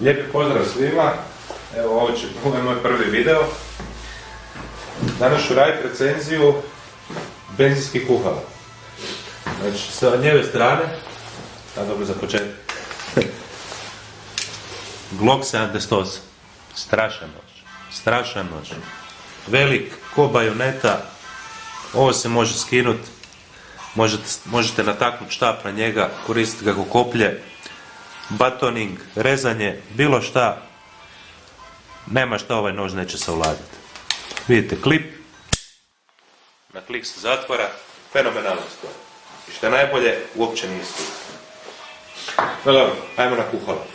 Lijepi pozdrav svima, evo ovo je moj prvi video. Danas ću raditi recenziju benzinskih kuhala. Znači, sa lijeve strane, a dobro za početak, Glock 78, strašan nož, velik ko bajuneta, ovo se može skinut, možete nataknuti štap na njega, koristiti ga kao koplje, batoning, rezanje, bilo šta, nema šta ovaj nož neće savladati. Vidite klip, na klik se zatvara, fenomenalno stvar. I što je najbolje, uopće nije skup. No dobro, ajmo na kuhalo.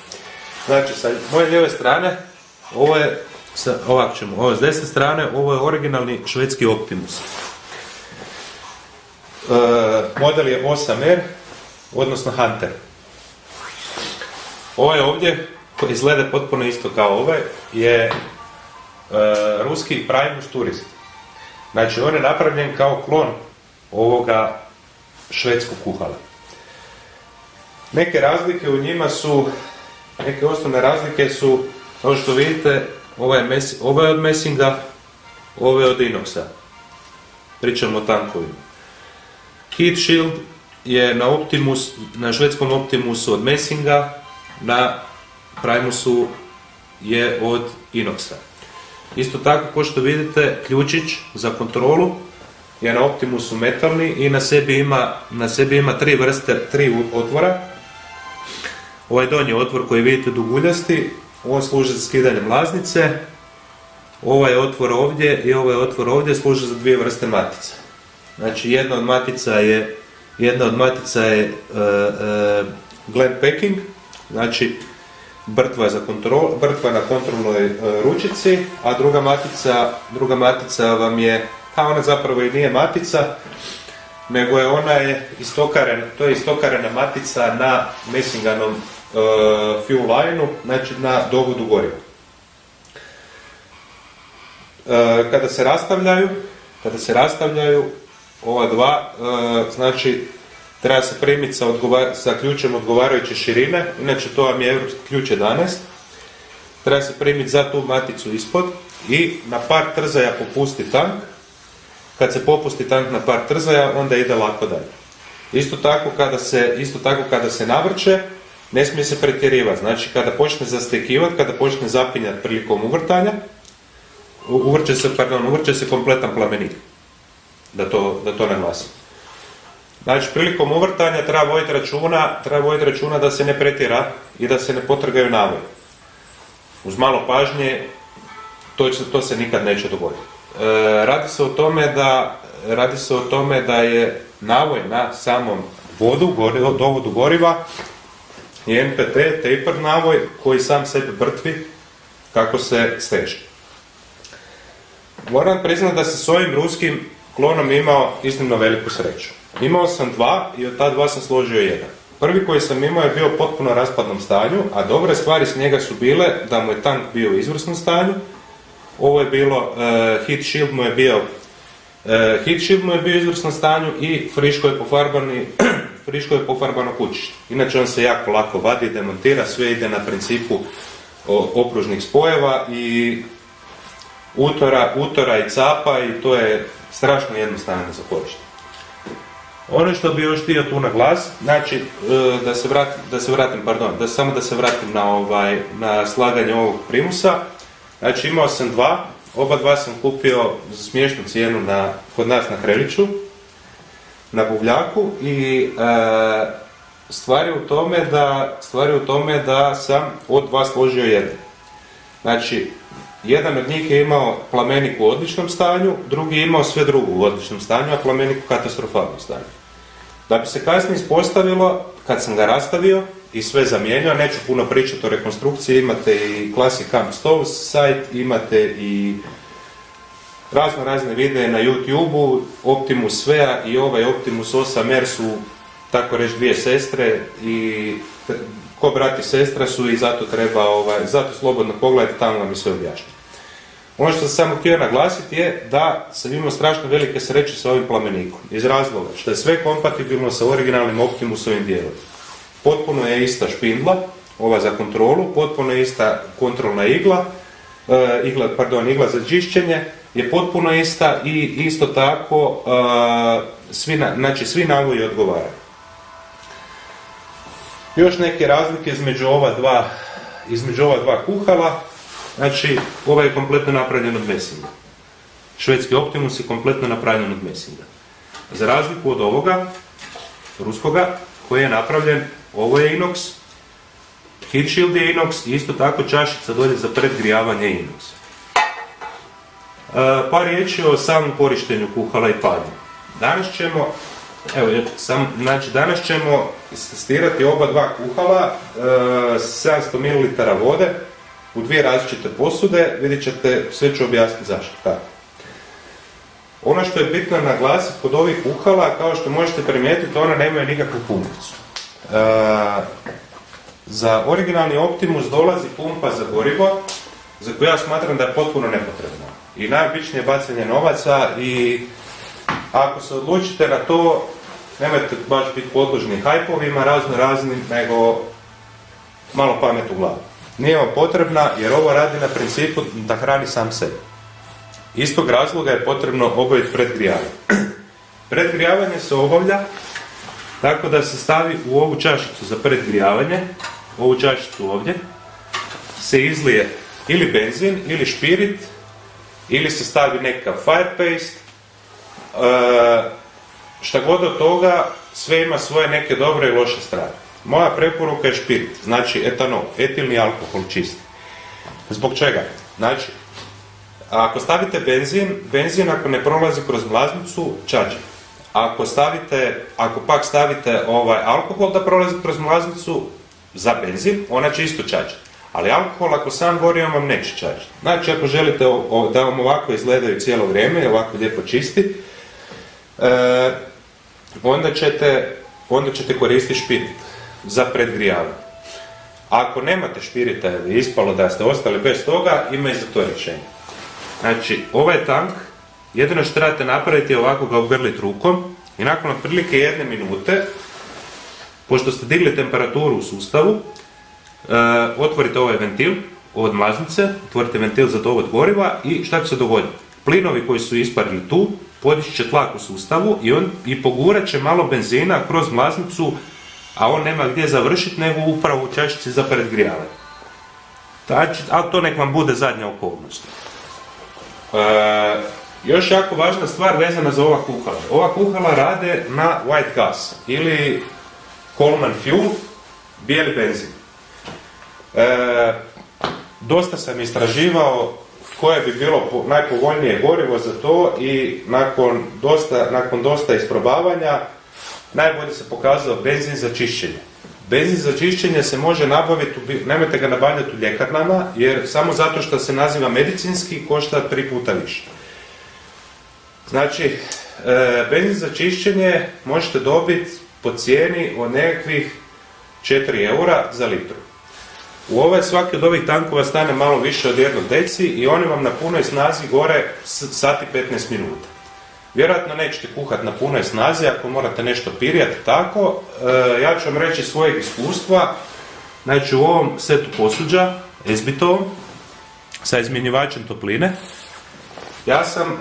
Znači, sa moje lijeve strane, ovo je, ovo je s desne strane, ovo je originalni švedski Optimus. Model je 8R, odnosno Hunter. Ovaj ovdje, koji izgleda potpuno isto kao ovaj, je ruski Primus Turist. Znači, on je napravljen kao klon ovoga švedskog kuhala. Neke razlike u njima su, neke osnovne razlike su, kao što vidite, ovaj je od Messinga, ovaj je od Inoxa. Pričamo o tankovima. Heat Shield je na švedskom Optimusu od Messinga, na Primusu je od Inoxa. Isto tako, kao što vidite, ključić za kontrolu je na Optimusu metalni i na sebi ima tri otvora. Ovaj donji otvor koji vidite duguljasti, on služi za skidanje mlaznice. Ovaj otvor ovdje i ovaj otvor ovdje služi za dvije vrste matica. Znači, jedna od matica je Glen Packing, znači brtva na kontrolnoj ručici, a druga matica vam je, ona zapravo i nije matica, nego je istokarena matica na Messinganom fuel lineu, znači na dovodu goriva. Kada se rastavljaju ova dva, znači treba se primiti sa ključem odgovarajuće širine, inače to vam je europski ključ 11. Treba se primiti za tu maticu ispod i na par trzaja popusti tank. Kad se popusti tank na par trzaja, onda ide lako dalje. Isto tako kada se navrće, ne smije se pretjerivati. Znači, kada počne zastekivati, kada počne zapinjati prilikom uvrtanja, uvrće se kompletan plamenik. Da to naglasim. Znači, prilikom uvrtanja treba voditi računa da se ne pretjera i da se ne potrgaju navoj. Uz malo pažnje, to se nikad neće dogoditi. Radi se o tome da je navoj na samom dovodu goriva i NPT, taper navoj, koji sam sebe brtvi kako se steže. Moram priznati da se s ovim ruskim klonom imao iznimno veliku sreću. Imao sam dva i od ta dva sam složio jedan. Prvi koji sam imao je bio u potpuno raspadnom stanju, a dobre stvari s njega su bile da mu je tank bio u izvrsnom stanju. Ovo je bilo, Heat Shield mu je bio u izvrsnom stanju i friško je pofarbano kućište. Inače on se jako lako vadi, demontira, sve ide na principu opružnih spojeva i utora i capa i to je strašno jednostavno za korištenje. Ono što bi još htio tu naglasiti, znači da se vratim na slaganje ovog Primusa. Znači, imao sam oba dva sam kupio za smiješnu cijenu kod nas na Hreliću, na Buvljaku, i stvar je u tome da sam od dva složio jedan. Znači, jedan od njih je imao plamenik u odličnom stanju, drugi je imao sve drugo u odličnom stanju, a plamenik u katastrofalnom stanju. Da bi se kasnije ispostavilo, kad sam ga rastavio i sve zamijenio, neću puno pričati o rekonstrukciji, imate i Classic Camp Stoves site, imate i razne videe na YouTube-u. Optimus Svea i ovaj Optimus 8R su, tako reći, dvije sestre i ko brat i sestra su i zato slobodno pogledajte, tamo vam je sve objašnjeno. Ono što sam samo htio naglasiti je da sam imao strašno velike sreće sa ovim plamenikom, iz razloga što je sve kompatibilno sa originalnim Optimusovim dijelom. Potpuno je ista špindla, ova za kontrolu, potpuno ista kontrolna igla, igla za čišćenje je potpuno ista i isto tako svi navoji odgovaraju. Još neke razlike između ova dva kuhala, znači ovaj je kompletno napravljen od mesinga. Švedski Optimus je kompletno napravljen od mesinga. Za razliku od ovoga, ruskoga, koji je napravljen, ovo je inox, heat shield je inox i isto tako čašica dolje za predgrijavanje je inox. Par riječi o samom korištenju kuhala i padnju. Danas ćemo testirati oba dva kuhala, 700 ml vode u dvije različite posude, vidjet ćete, sve ću objasniti zašto. Tako. Ono što je bitno naglasiti kod ovih kuhala, kao što možete primijetiti, ona nemaju nikakvu pumpicu. Za originalni Optimus dolazi pumpa za gorivo, za koju ja smatram da je potpuno nepotrebna. I najobičnije bacanje novaca i ako se odlučite na to, nemojte baš biti podložni hajpovima raznim, nego malo pamet u glavu. Nije vam potrebna jer ovo radi na principu da hrani sam sebe. Istog razloga je potrebno obaviti predgrijavanje. Predgrijavanje se obavlja tako da se stavi u ovu čašicu za predgrijavanje, ovu čašicu ovdje, se izlije ili benzin, ili špirit, ili se stavi nekakav fire paste. Šta god od toga, sve ima svoje neke dobre i loše strane. Moja preporuka je špirit, znači etanol, etilni alkohol čisti. Zbog čega? Znači, ako stavite benzin ako ne prolazi kroz mlaznicu, čađe. Ako pak stavite alkohol da prolazi kroz mlaznicu za benzin, ona će isto čađati. Ali alkohol ako sam gori, on vam neće čađati. Znači, ako želite da vam ovako izgledaju cijelo vrijeme i ovako lijepo čisti, onda ćete koristiti špirit za predgrijavanje. Ako nemate špirita ili ispalo da ste ostali bez toga, ima i za to rješenje. Znači, ovaj tank, jedino što trebate napraviti je ovako ga ugrliti rukom i nakon otprilike 1 minute, pošto ste digli temperaturu u sustavu, otvorite ovaj ventil od mlaznice, otvorite ventil za dovod goriva i šta će se dogoditi? Plinovi koji su isparili tu, podići će tlak u sustavu i pogurat će malo benzina kroz mlaznicu, a on nema gdje završiti nego upravo u čašici za predgrijavanje. Ali to nek vam bude zadnja okolnost. Još jako važna stvar vezana za ova kuhala. Ova kuhala rade na white gas ili Coleman fuel, bijeli benzin. Dosta sam istraživao koje bi bilo najpovoljnije gorivo za to i nakon dosta isprobavanja najbolje se pokazao benzin za čišćenje. Benzin za čišćenje se može nabaviti, nemojte ga nabavljati u ljekarnama, jer samo zato što se naziva medicinski košta 3 puta više. Znači, benzin za čišćenje možete dobiti po cijeni od nekakvih 4 eura za litru. U svaki od ovih tankova stane malo više od 1 deci i oni vam na punoj snazi gore sati 15 minuta. Vjerojatno nećete kuhati na punoj snazi ako morate nešto pirjati tako. Ja ću vam reći svojeg iskustva. Znači u ovom setu posuđa, Esbitovom, sa izmjenjivačem topline, ja sam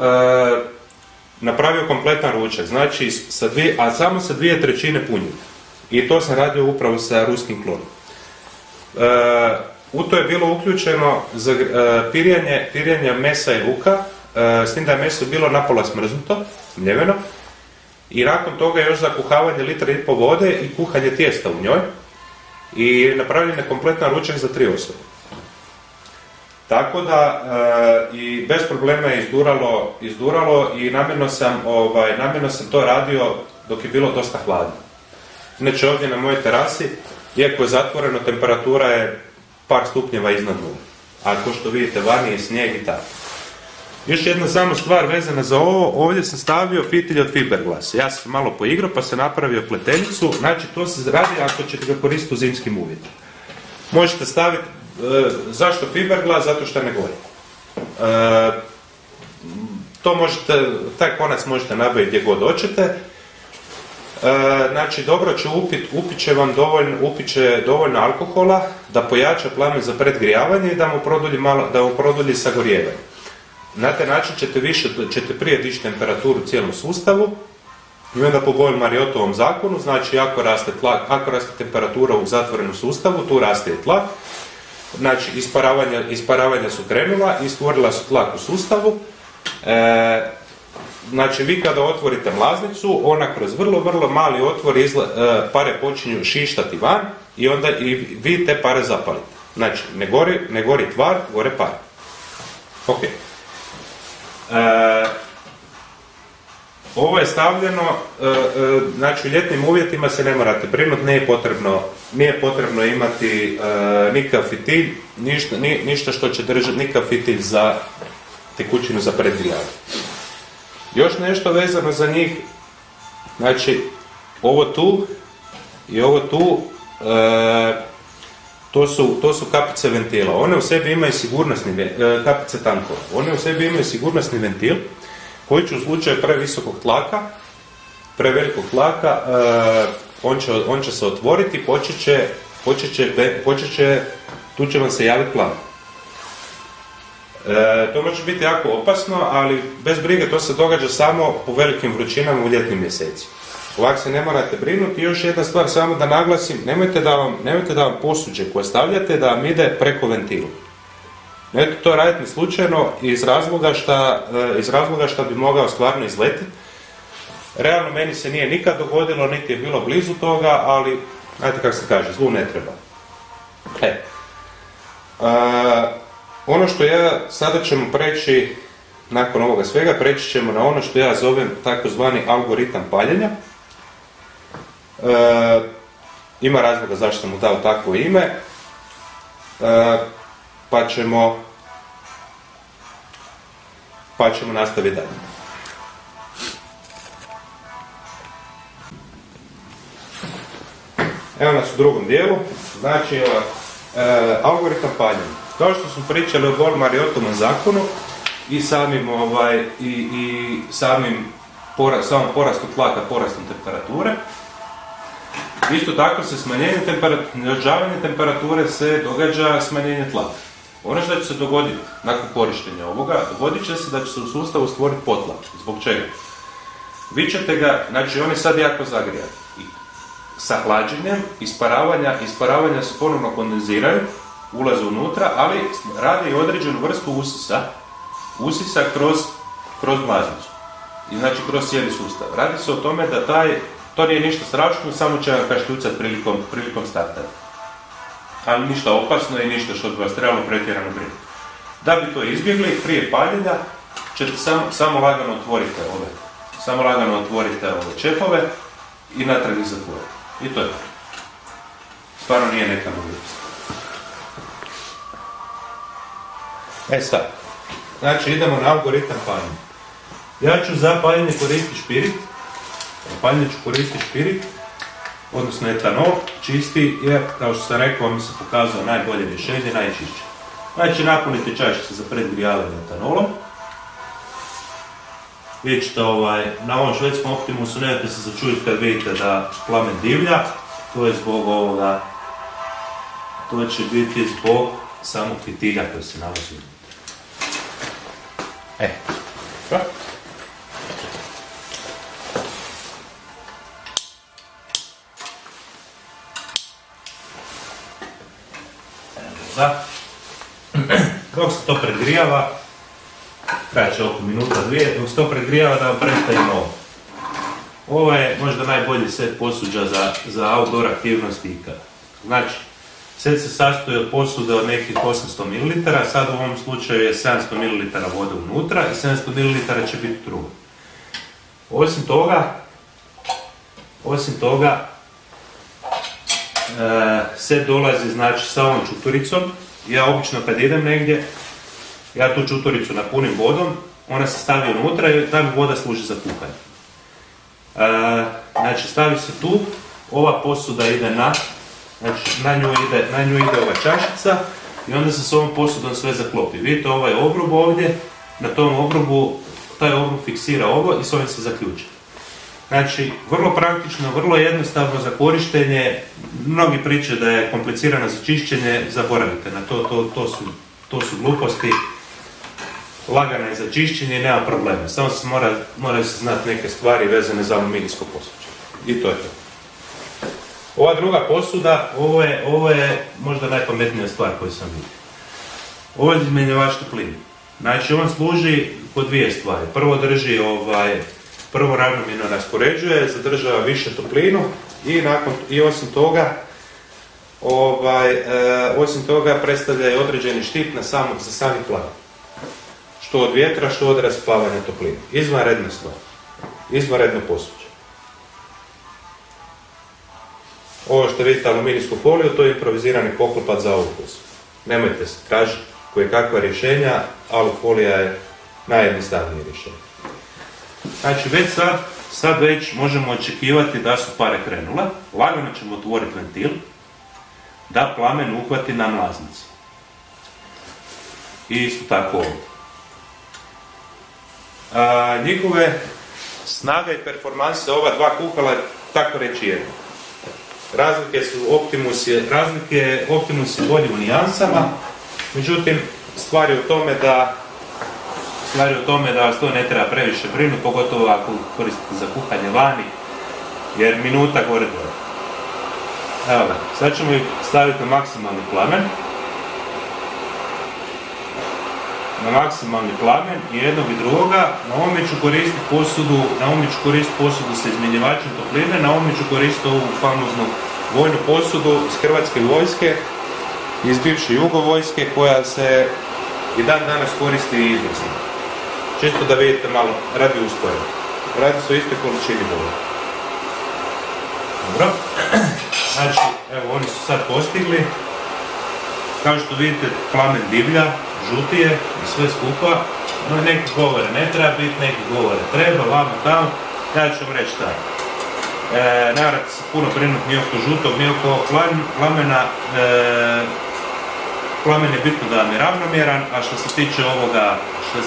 napravio kompletan ručak, znači samo sa 2/3 punjenja. I to sam radio upravo sa ruskim klonom. U to je bilo uključeno za pirjanje mesa i luka, s tim da je meso bilo napola smrznuto, mljeveno, i nakon toga još za kuhavanje 1,5 litara vode i kuhanje tijesta u njoj i napravljen je kompletan ručak za 3 osobe. Tako da i bez problema je izduralo i namjerno sam to radio dok je bilo dosta hladno. Inače ovdje na mojoj terasi, iako je zatvoreno, temperatura je par stupnjeva iznad nule. A ko što vidite vani je snijeg i tako. Još jedna samo stvar vezana za ovo, ovdje sam stavio fitilj od fiberglass. Ja sam malo poigrao pa sam napravio pletenicu, znači to se radi ako ćete ga koristiti u zimskim uvjetima. Možete staviti, zašto fiberglass? Zato što ne gori. Taj konac možete nabaviti gdje god hoćete. Znači, dobro će upit će dovoljno alkohola da pojača plamen za predgrijavanje i da mu produlji sagorijevanje. Na taj način ćete prije dići temperaturu u cijelom sustavu i onda po Boyle-Mariotovom zakonu, znači ako raste temperatura u zatvorenom sustavu, tu raste i tlak. Znači, isparavanja su krenula i stvorila su tlak u sustavu. Znači, vi kada otvorite mlaznicu, ona kroz vrlo mali otvor pare počinju šištati van i onda i vi te pare zapalite. Znači, ne gori tvar, gore pare. Ok. Ovo je stavljeno, znači u ljetnim uvjetima se ne morate brinuti, nije potrebno imati nikakav fitilj, ništa što će držati, nikakav fitilj za tekućinu za predgrijavanje. Još nešto vezano za njih, znači ovo tu i ovo tu, to su kapice ventila. One u sebi imaju kapice tankova. One u sebi imaju sigurnosni ventil koji će u slučaju previsokog tlaka, prevelikog tlaka, on će se otvoriti, tu će vam se javiti plamen. To može biti jako opasno, ali bez brige to se događa samo po velikim vrućinama u ljetnim mjesecima. Ovako se ne morate brinuti. I još jedna stvar, samo da naglasim, nemojte da vam posuđe koje stavljate da vam ide preko ventila. Nemojte to raditi ni slučajno iz razloga što bi mogao stvarno izletiti. Realno meni se nije nikad dogodilo, niti je bilo blizu toga, ali znate kako se kaže, zlu ne treba. Ono što sada ćemo preći, nakon ovoga svega, preći ćemo na ono što ja zovem takozvani algoritam paljenja. Ima razloga zašto sam mu dao takvo ime, pa ćemo nastaviti dalje. Evo nas u drugom dijelu, znači algoritam paljenja. Kao što smo pričali o Boyle-Mariotovom zakonu i samom porastu tlaka, porastom temperature, isto tako se održavanje temperature se događa smanjenje tlaka. Ono što će se dogoditi nakon korištenja ovoga, dogodit će se da će se u sustavu stvoriti potlak. Zbog čega? Vi ćete ga, znači on je sad jako zagrijan. Sa hlađenjem, isparavanja se ponovno kondenziraju, ulaze unutra, ali radi i određenu vrstu usisa kroz mlaznicu. I znači kroz cijeli sustav. Radi se o tome da to nije ništa strašno, samo će ga kašljucati prilikom startera. Ali ništa opasno i ništa što bi vas trebalo pretjerano brinuti. Da bi to izbjegli, prije paljenja ćete samo lagano otvorite ove čepove i natrag ih zatvorite. I to je to. Stvarno nije neka mogućnost. Sad, znači idemo na algoritam paljenja. Ja ću za paljenje koristiti špirit, odnosno etanol, čisti, jer kao što sam rekao, mi se pokazao najbolje rješenje, najčišće. Znači napunite čašice za predgrijavanje etanolom. Vidjet ćete na ovom švedskom Optimusu, nemojte se začuditi kad vidite da plamen divlja, to je zbog ovoga, to će biti zbog samog fitilja koji se nalazi unutra. Dok se to predgrijava, traće oko minuta, dvije, dok se to predgrijava da vam predstavimo ovo. Ovo je možda najbolji set posuđa za outdoor aktivnosti ikada. Znači, set se sastoji od posude od nekih 800 ml, sad u ovom slučaju je 700 ml vode unutra i 700 ml će biti truba. Osim toga, set dolazi znači sa ovom čuturicom. Ja obično kad idem negdje, ja tu čuturicu napunim vodom, ona se stavi unutra i ta mi voda služi za kuhanje. Znači stavi se tu, ova posuda ide znači na nju ide ova čašica i onda se s ovom posudom sve zaklopi. Vidite ovaj obrub ovdje, na tom obrubu, taj obrub fiksira ovo i s ovim se zaključi. Znači, vrlo praktično, vrlo jednostavno za korištenje. Mnogi pričaju da je komplicirano za čišćenje, zaboravite na to su gluposti. Lagana je za čišćenje i nema problema. Samo se mora se znati neke stvari vezane za aluminijsko posuđe. I to je to. Ova druga posuda, ovo je možda najpametnija stvar koju sam vidio. Ovo je izmjenjivač topline. Znači, on služi po dvije stvari. Prvo ravnomjerno raspoređuje, zadržava više toplinu i osim toga predstavlja i određeni štit za sami plamen. Što od vjetra, što od rasplavanja topline. Izvanredna stvar. Izvanredno posuđe. Ovo što vidite aluminijsku foliju, to je improvizirani poklopac za ovu posudu. Nemojte se tražiti koje kakva rješenja, alufolija je najjednostavnije rješenje. Znači sad već možemo očekivati da su pare krenule, lagano ćemo otvoriti ventil, da plamen uhvati na mlaznicu. I isto tako ovdje. Njihove snage i performanse ova dva kuhala je tako reći jedno. Razlike su Optimus je bolji u nijansama, međutim stvar je u tome da vas to ne treba previše brinuti, pogotovo ako koristite za kuhanje vani, jer minuta gore dole. Evo ga, sad ćemo ih staviti na maksimalni plamen. Na maksimalni plamen i jednog i drugoga. Na ovome ću koristiti posudu sa izmjenjivačem topline, na ovome ću koristiti ovu famoznu vojnu posudu iz Hrvatske vojske, iz bivše Jugo vojske, koja se i dan danas koristi i izvrsno. Čisto da vidite malo, radi usporedbe. Radi se o istoj količini vode. Dobro. Znači, evo, oni su sad postigli. Kao što vidite, plamen divlja, žuti je i sve skupa. No, neki govore ne treba biti, neki govore treba, vamo tamo. Ja ću vam reći šta. Ne morate se puno brinuti ni oko žutog, ni oko plamena. Plamen je bitno da vam je ravnomjeran, a što se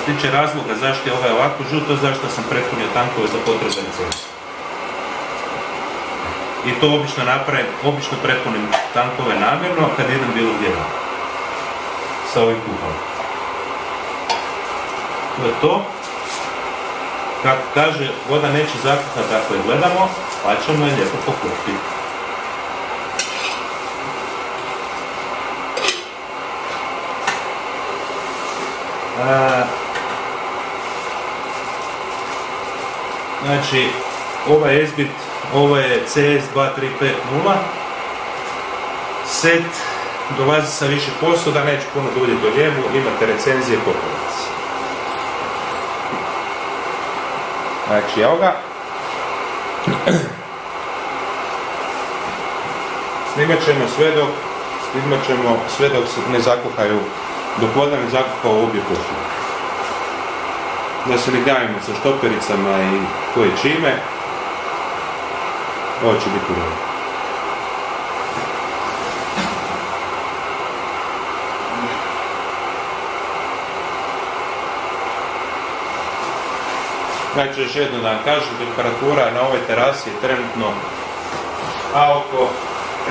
tiče razloga zašto je ovaj ovako žuto, zašto sam prepunio tankove za potrebe ceste. I to obično prepunim tankove namjerno kad idem bilo gdje sa ovim kuhalom. To je to. Kako kaže, voda neće zakuhati ako je gledamo, pa ćemo je lijepo poklopiti. Znači, ovaj je SBIT, ovo je CS2350 set, dolazi sa više posuda, neću puno duljiti o njemu, imate recenzije poklonice. Znači, evo ga. Snimat ćemo sve dok se ne zakuhaju, dok voda ne zakuha u obje posude. Da se ne gajimo sa štopericama i koje čime. Ovo će biti u redu. Znači, još jedno da vam kažem, temperatura na ovoj terasi je trenutno oko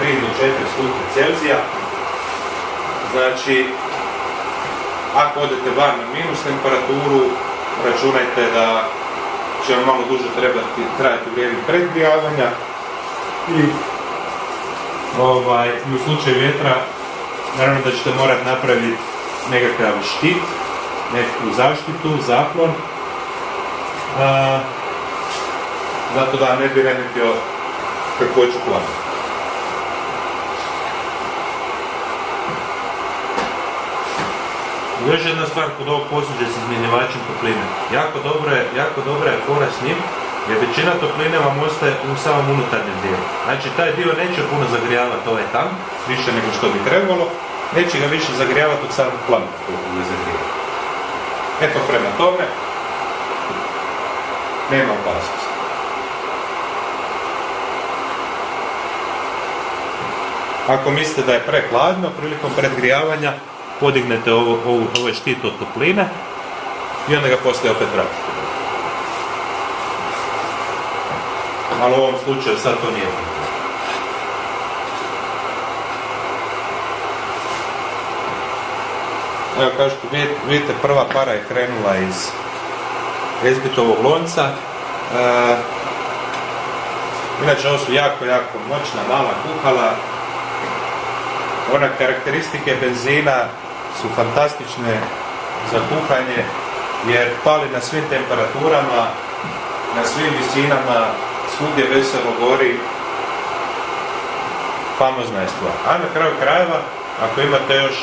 3 do 4 stupnja Celzija. Znači, ako odete van na minus temperaturu, računajte da će vam malo duže trajati vrijeme predgrijavanja i u slučaju vjetra naravno da ćete morati napraviti nekakav štit, nekakvu zaštitu, zaklon, zato da ne bi remetio kakvoću plamena. Još jedna stvar kod ovog posuđa s izmjenjivačem topline. Jako dobra je fora s njim, jer većina topline vam ostaje u samom unutarnjem dijelu. Znači, taj dio neće puno zagrijavati ovaj tank, više nego što bi trebalo, neće ga više zagrijavati od samog plamena koliko ga zagrijava. Eto, prema tome, nema opasnosti. Ako mislite da je prehladno, prilikom predgrijavanja, podignete ovaj štit od topline i onda ga poslije opet vratite. ali u ovom slučaju sad to nije bitno. Evo, kao što vidite, prva para je krenula iz ezbitovog lonca. Inače, ovo su jako moćna, mala kuhala. Ona karakteristike benzina su fantastične za kuhanje, jer pali na svim temperaturama, na svim visinama, svugdje veselo gori. Famozna je stvar. A na kraju krajeva, ako imate još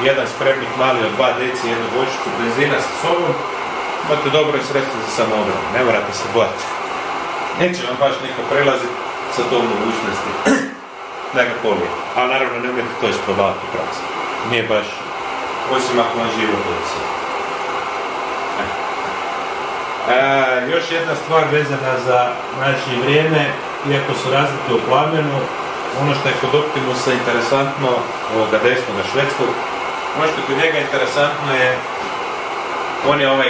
jedan spremnik mali od 2 deci, jednu bočicu benzina sa sobom, imate dobro i sredstvo za samoobranu, ne morate se bojati. Neće vam baš niko prelaziti sa tom mogućnosti da ga polije. Ali naravno ne umijete to isprobavati u praksi. Nije baš, osim ako vam život odse. Još jedna stvar vezana za naše vrijeme, iako su razlike u plamenu, ono što je kod Optimusa interesantno, ovoga desnoga švedskog, ono što je kod njega interesantno je, on je ovo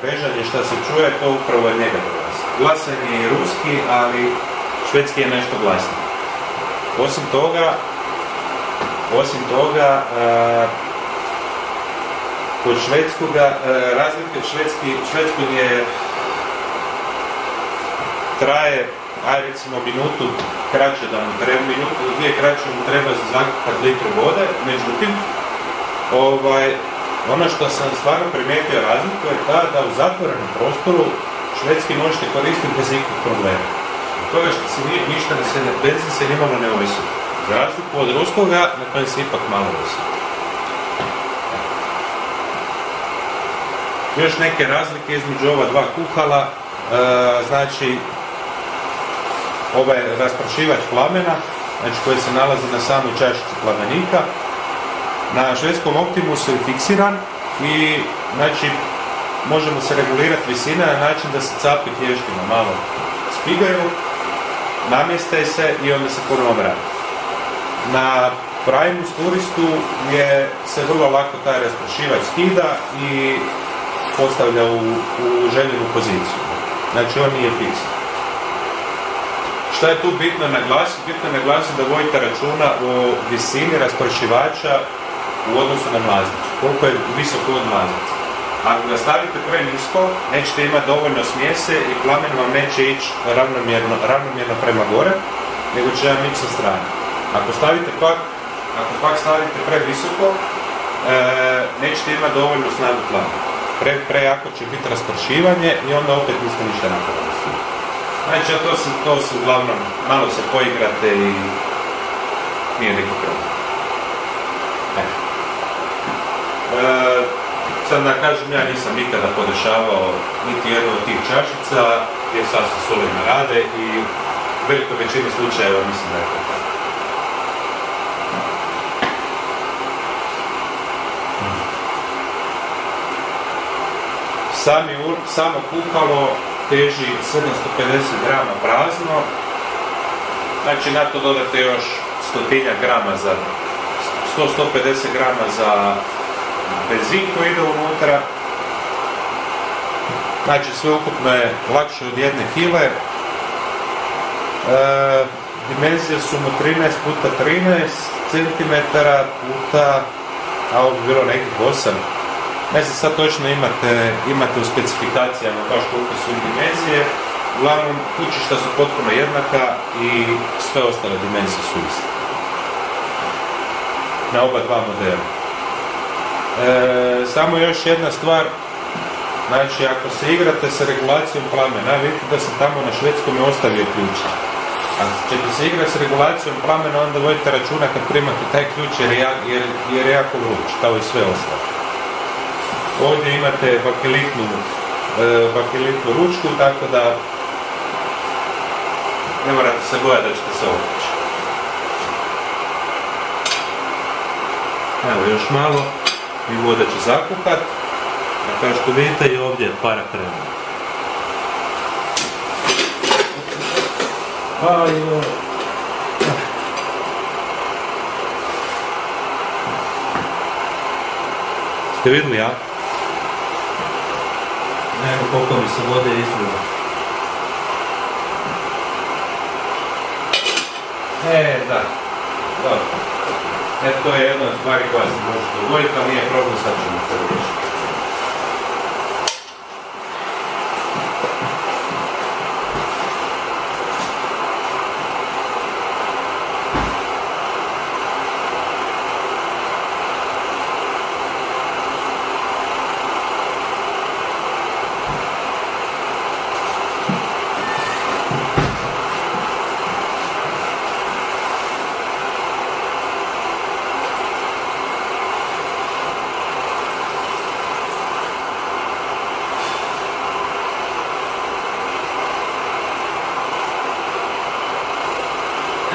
režanje što se čuje, to upravo od njega dolazi. Glasan je i ruski, ali švedski je nešto glasniji. Osim toga, kod švedskoga, razlike švedskog je traje, recimo minutu kraće da mu treba, minutu do 2 kraće mu treba za zakupat litru vode, međutim, ono što sam stvarno primijetio razliku je ta da u zatvorenom prostoru švedski možete koristiti bez ikakvog problema. Od toga što se ništa benzin se nimalo ne ovisi. Za razliku od ruskoga, na kojem se ipak malo ovisi. Još neke razlike između ova dva kuhala, znači ovaj raspršivač plamena, znači koji se nalazi na samoj čašici plamenika, na švedskom Optimusu je fiksiran i znači možemo se regulirati visine na način da se capi tještina malo spigaju, namjeste se i onda se ponovo vrati. Na Primus Touristu se vrlo lako taj raspršivač skida i postavlja u željenu poziciju. Znači on nije fiksan. Šta je tu bitno naglasiti? Bitno je naglasiti da vodite računa o visini raspršivača u odnosu na mlaznicu. Koliko je visoko od mlaznice. Ako ga stavite prenisko, nećete imati dovoljno smjese i plamen vam neće ići ravnomjerno prema gore, nego će vam ići sa strane. Ako pak stavite previsoko, nećete imati dovoljnu snagu plamena. Prejako će biti raspršivanje i onda opet niste ništa napravili. Znači, to se uglavnom, malo se poigrate i nije neki problem. Sad da kažem, ja nisam nikada podešavao niti jednu od tih čašica, jer sasvim solidno rade i u velikoj većini slučajeva mislim da je to tako. Samo kuhalo teži 750 grama prazno, znači na to dodate još 100 grama za 100-150 grama za benzin koji ide unutra, znači sve ukupno je lakše od 1 kile. Dimenzije su mu 13 puta 13 cm puta, a ovo bi bilo nekih 8. Ne znam, sad točno imate u specifikacijama baš koliko su dimenzije. Uglavnom, kućišta su potpuno jednaka i sve ostale dimenzije su iste. Na oba dva modela. Samo još jedna stvar, znači ako se igrate sa regulacijom plamena, vidite da sam tamo na švedskom ostavio ključ. Ako ćete se igrati s regulacijom plamena, onda vodite računa kad primate taj ključ jer je jako vruć, kao i sve ostalo. Ovdje imate bakelitnu ručku, tako da ne morate se bojati da ćete se ovući. Evo još malo i voda će zakuhat, a kao što vidite i ovdje je para krenula. Ste vidjeli, ja? Evo koliko mi se vode izgleda. Da. Dobro. To je jedna od stvari koja se može dogoditi, ali nije problem, sad ćemo to riješiti.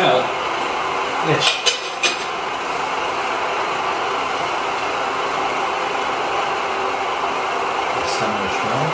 Evo, neće. Samo još malo.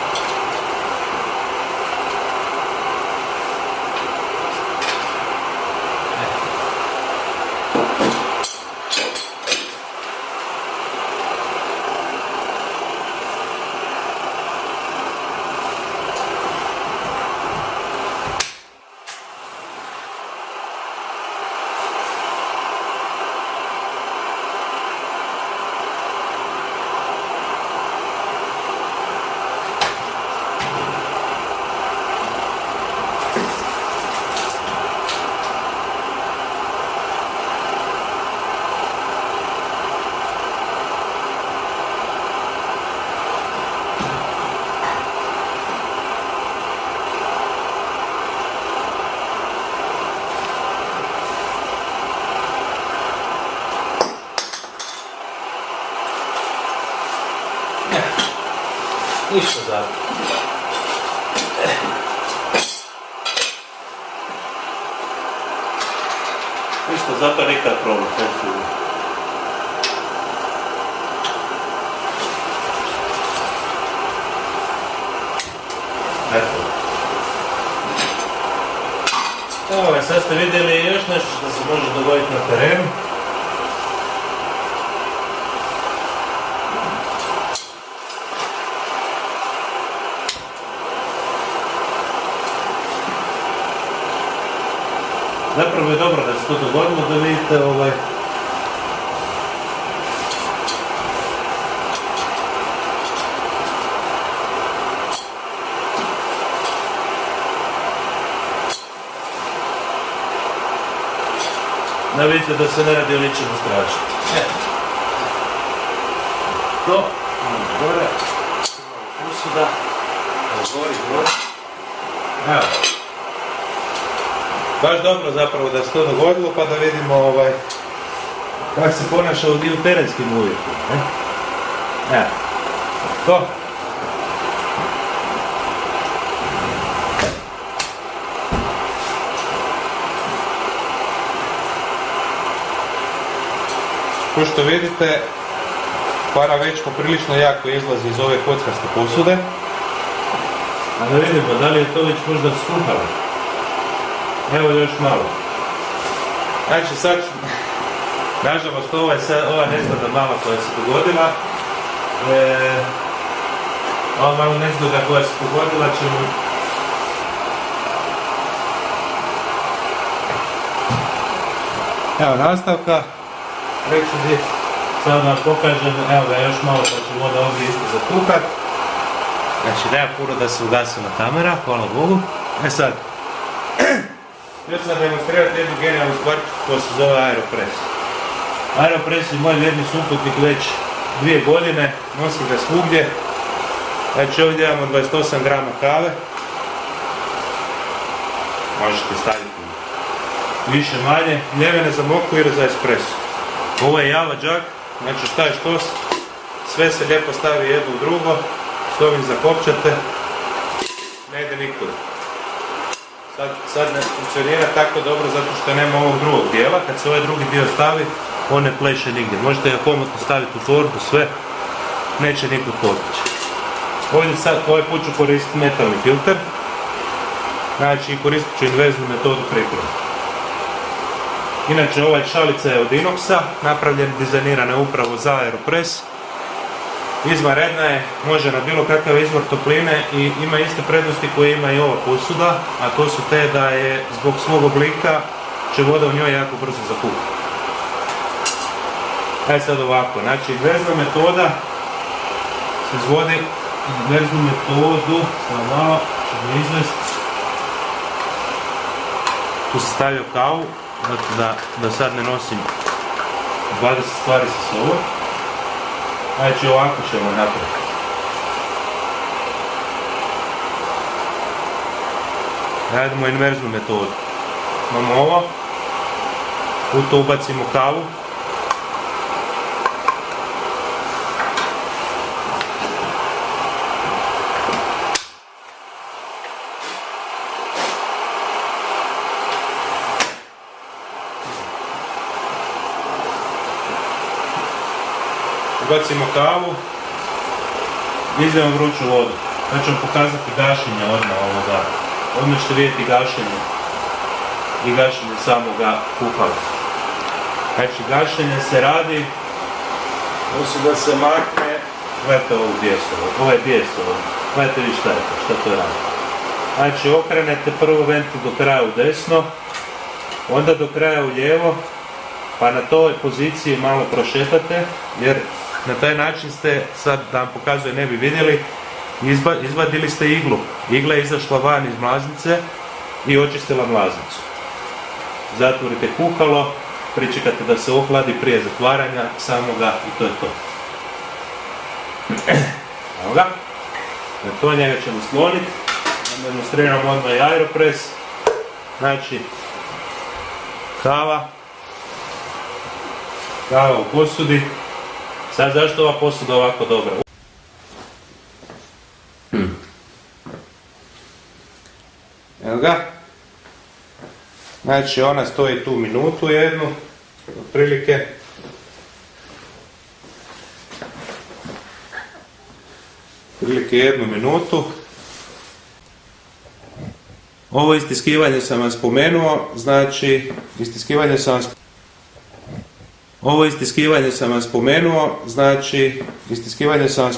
Ništa zato. Ništa, zato nikad problem, sve su. Eto. Evo, sad ste vidjeli još nešto što se može dogoditi na terenu. Zapravo je dobro da se to dogodilo, da vidite da vidite da se ne radi o ničemu strašno. To, gore, posuda, gori. Evo. Baš dobro zapravo da se to dogodilo, pa da vidimo kako se ponaša i u terenskim uvjetima. Evo. To. Kao što vidite, para već poprilično jako izlazi iz ove kockaste posude. A da vidimo, da li je to već možda skuhalo? Evo još malo. Znači sad, nažalost ova nezgoda mala koja se dogodila, ova malo nezgoda koja se dogodila ćemo... Evo nastavka. Reći gdje, sad vam pokažem, evo ga još malo pa ćemo onda ovdje isto zakuhat. Znači nema puno da se ugasila kamera, hvala Bogu. Sad, još sam demonstrirati jednu genijalnu stvar koja se zove Aeropress. Aeropress je moj vjerni suputnik već 2 godine, nosim ga svugdje. Znači ovdje imamo 28 grama kave. Možete staviti više manje. Ljevene za moku ili za espresso. Ovo je Java Jug, znači šta je što, sve se lijepo stavi jedno u drugo, s ovim zakopčate, ne ide nikuda. Sad ne funkcionira tako dobro zato što nema ovog drugog dijela, kad se ovaj drugi dio stavi, on ne pleše nigdje. Možete ga komotno staviti u torbu, sve, neće nikud poteći. Ovdje sad, ovaj put ću koristiti metalni filter, znači koristit ću inverznu metodu pripreme. Inače ovaj šalica je od inoxa, napravljen, dizajnirana je upravo za Aeropress. Izvanredna je, može na bilo kakav izvor topline i ima iste prednosti koje ima i ova posuda, a to su te da je zbog svog oblika će voda u njoj jako brzo zakuhati. Ajde sad ovako, znači inverzna metoda se izvodi, inverznu metodu, samo malo, ćemo izvesti. Tu sam stavio kavu, da sad ne nosim 20 stvari sa sobom. Znači ovako ćemo napraviti. Radimo inverznu metodu. Imamo ovo, u to ubacimo kavu. Ubacimo kavu, izlijemo vruću vodu. Sad ću vam pokazati gašenje odmah ovoga. Odmah ćete vidjeti gašenje i gašenje samoga kuhala. Znači gašenje se radi, osim da se makne, gledajte ovu bijesovu, ovo je bijesovo, gledajte vi šta je to, šta to radi. Znači okrenete prvo ventil do kraja u desno, onda do kraja u lijevo, pa na toj poziciji malo prošetate, jer na taj način ste, sad da vam pokazujem ne bi vidjeli, izvadili ste iglu. Igla je izašla van iz mlaznice i očistila mlaznicu. Zatvorite kuhalo, pričekate da se ohladi prije zatvaranja samoga i to je to. Evo ga. Na to njega ćemo sloniti. Demonstriramo odmah i aeropres. Znači, kava u posudi. Sad zašto ova posuda ovako dobra? Evo ga. Znači ona stoji tu minutu jednu, otprilike. Otprilike 1 minutu. Ovo istiskivanje sam vam spomenuo, znači istiskivanje sam vam